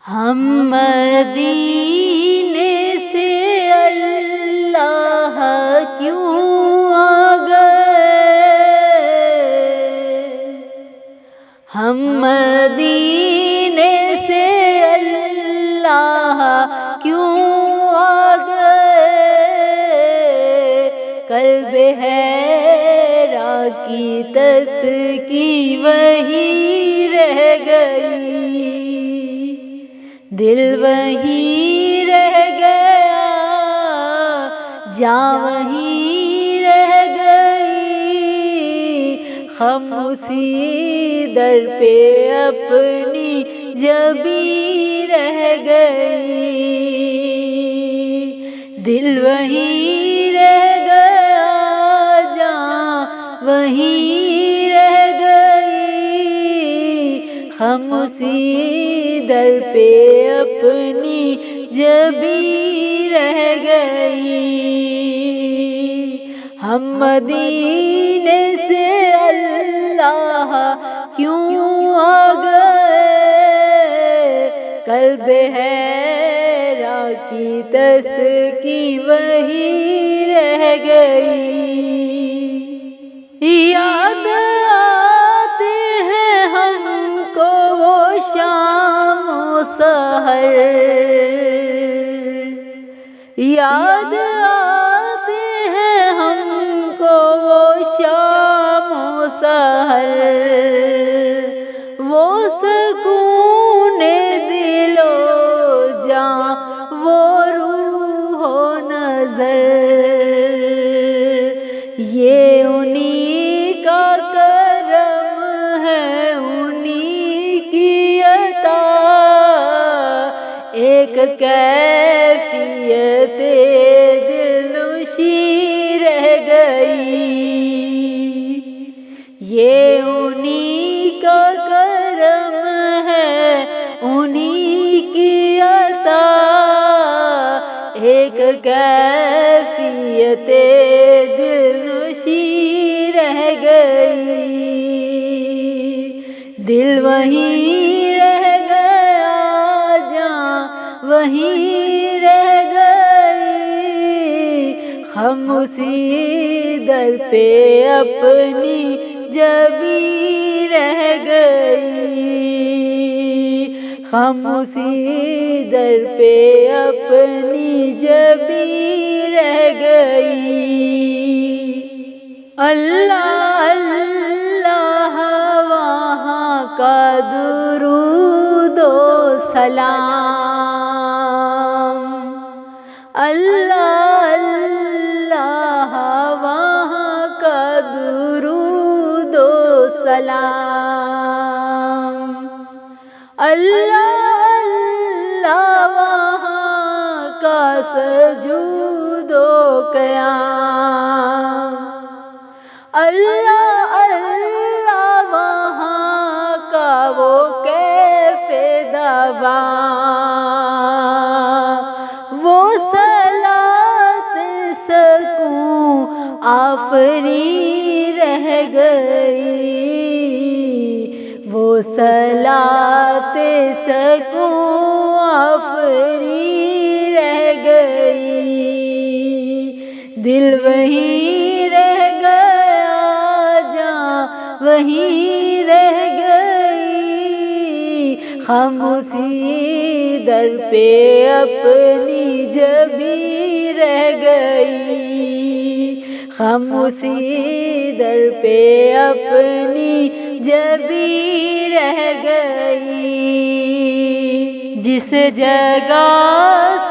ہم مدینے سے اللہ کیوں آ گئے، ہم مدینے سے اللہ کیوں آ گئے، قلب حیرا کی تسکی وہی رہ گئی، دل وہیں رہ گیا، جاں وہیں رہ گئی، خاموشی در پہ اپنی جبیں رہ گئی، دل وہیں رہ گیا، جاں وہیں رہ گئی، خاموشی در پہ اپنی جبیں رہ گئی، ہم مدینے سے اللہ کیوں آ گئے، قلب حیرا کی تسکی وہی رہ گئی، یاد آتے ہیں ہم کو وہ شام و سحر، یاد آتے ہیں ہم کو وہ شام و سحر، وہ سکون دل و جاں، وہ روح و نظر، یہ انہی کا کرم ہے، انہی کی عطا، ایک کیفیت دل نشیں رہ گئی، یہ انہی کا کرم ہے، انہی کی عطا، ایک کیفیت دل نشیں رہ گئی، دل وہیں رہ گیا، جاں وہیں رہ گئی، خاموشی در پہ اپنی جبیں رہ گئی، خاموشی در پہ اپنی جبیں رہ گئی، اللہ اللہ وہاں کا درود و سلام، اللہ اللہ وہاں کا درود و سلام، اللہ اللہ وہاں کا سجود و قیام، اللہ اللہ وہاں کا وہ کیف دوام، وہ صلاۃ سکون آفری رہ گئی، وہ صلاۃ سکون آفری رہ گئی، دل وہیں رہ گیا، جاں وہیں رہ گئی، خاموشی در پہ اپنی جبیں رہ گئی، خاموشی در پہ اپنی جبیں رہ گئی، جس جگہ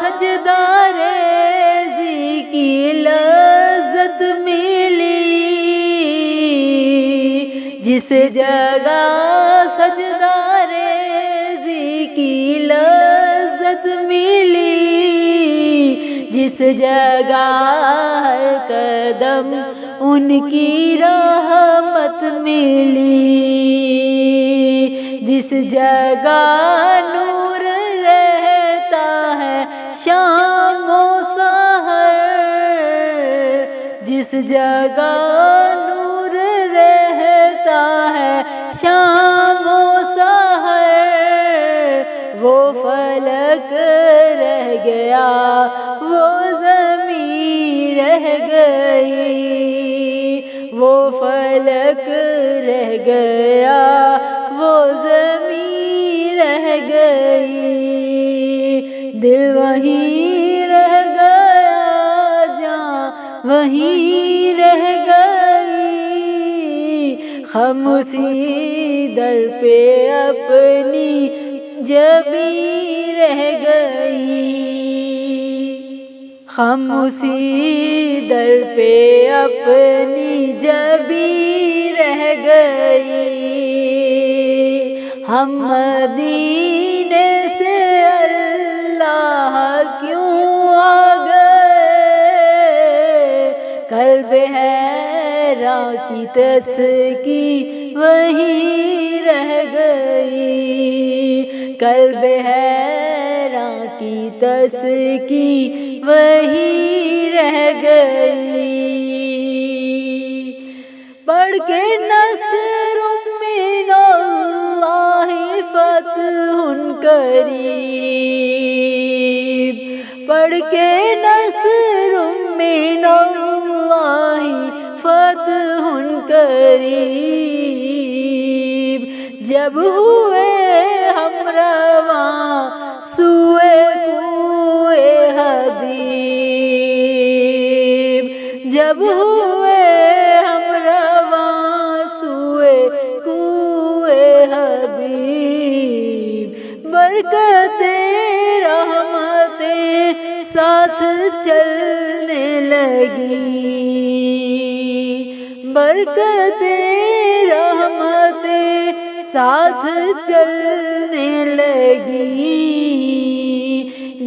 سجدہ ریزی کی لذت ملی، جس جگہ سجدہ ریزی کی لذت ملی، جس جگہ ہر قدم ان کی رحمت ملی، جس جگہ نور رہتا ہے شام و سحر، جس جگہ نور رہتا ہے شام و سحر، وہ وہ فلک رہ گیا وہ زمین رہ گئی، وہ فلک رہ گیا وہ زمین رہ گئی، دل وہیں رہ گیا جاں وہیں رہ گئی، خاموشی در پہ اپنی جبیں رہ گئی، خاموشی در پہ اپنی جبیں رہ گئی، ہم مدینے سے اللہ کیوں آ گئے، قلب حیراں کی تسکی وہیں رہ گئی، قلب حیراں کی تسکی وہیں رہ گئی، پڑھ کے نصر من اللہ فتح قریب، پڑھ کے نصر من اللہ فتح قریب، جب ہوئے ہم رواں سوئے کوئے حبیب، جب ہوئے ہم رواں سوئے کوئے حبیب، برکتیں رحمتیں ساتھ چلنے لگی، برکتیں رحمتیں ساتھ چلنے لگی،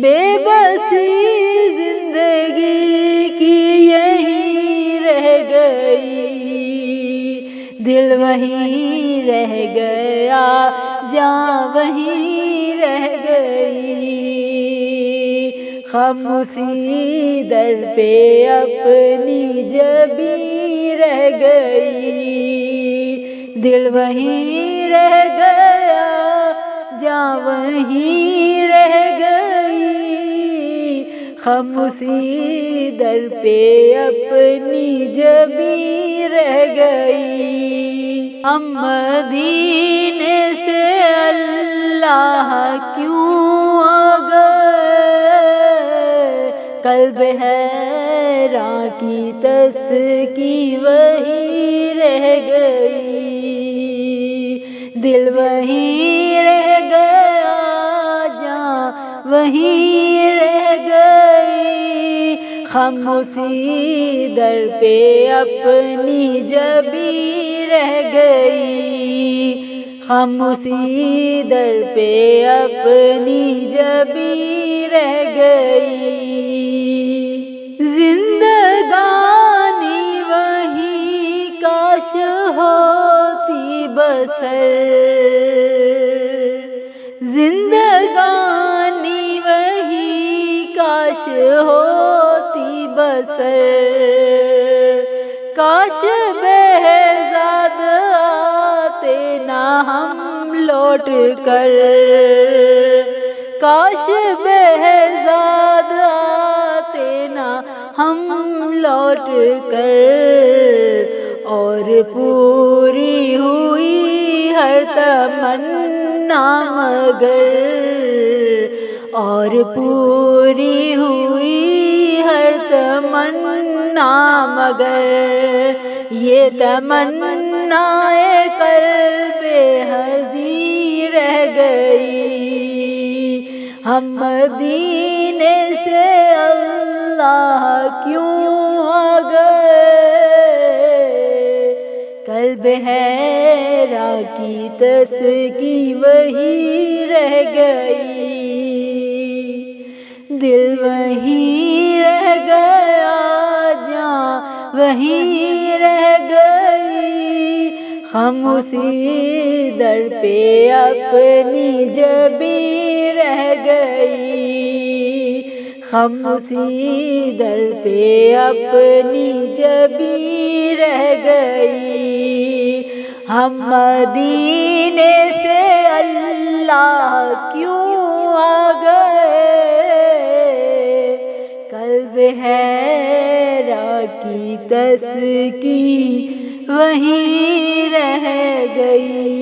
بے بسی زندگی کی یہیں رہ گئی، دل وہیں رہ گیا جاں وہیں رہ گئی، خاموشی در پہ اپنی جبیں رہ گئی، دل وہیں رہ گیا جاں وہیں رہ گئی، خاموشی در پہ اپنی جبیں رہ گئی، ہم مدینے سے اللہ کیوں آ گئے، قلب حیراں کی تسکی وہیں رہ گئی، دل وہیں رہ گیا جاں وہیں رہ گئی، خاموشی در پہ اپنی جبیں رہ گئی، خاموشی در پہ اپنی جبیں رہ گئی، زندگانی وہیں کاش ہوتی بسر، زندگانی وہیں کاش ہوتی بسر، کاش بہزاد آتے نہ ہم لوٹ کر، کاش بہزاد آتے نہ ہم لوٹ کر، اور پوری ہوئی ہر تمنا مگر، اور پوری ہوئی ہر تمنا مگر، یہ تمنا قلب حزین رہ گئی، ہم مدینے سے اللہ کیوں آ گئے، قلب حیراں کی تسکی وہیں رہ گئی، دل وہیں رہ گیا جاں وہیں رہ گئی، خاموشی در پہ اپنی جبیں رہ گئی، خاموشی در پہ اپنی جبیں رہ گئی، ہم مدینے سے اللہ کیوں حیرا کی تسکین وہیں رہ گئی۔